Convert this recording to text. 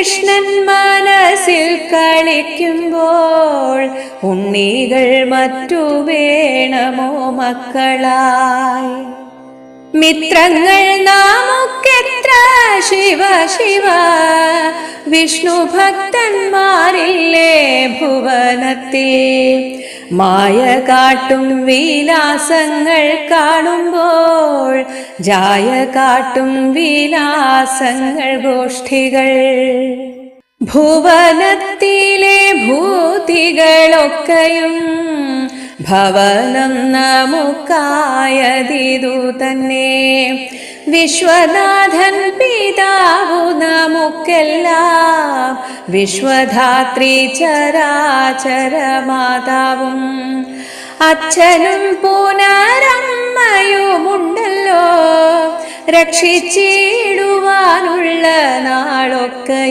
കൃഷ്ണൻ മനസ്സിൽ കളിക്കുമ്പോൾ ഉണ്ണികൾ മറ്റു വേണമോ മക്കളായി? മിത്രങ്ങൾ നമുക്കെത്ര ശിവ ശിവ, വിഷ്ണു ഭക്തന്മാരില്ലേ ഭുവനത്തിൽ? മായ കാട്ടും വിലാസങ്ങൾ കാണുമ്പോൾ ജായ കാട്ടും വിലാസങ്ങൾ ഗോഷ്ഠികൾ. ഭുവനത്തിലെ ഭൂതികളൊക്കെയും ഭവനം നമുക്കായതിതു തന്നെ. വിശ്വനാഥൻ പിതാവു നമുക്കെല്ലാം, വിശ്വധാത്രി ചരാചര മാതാവും. അച്ഛനും പുനരമ്മയുമുണ്ടല്ലോ, രക്ഷിച്ചിടുവാനുള്ള നാളൊക്കെ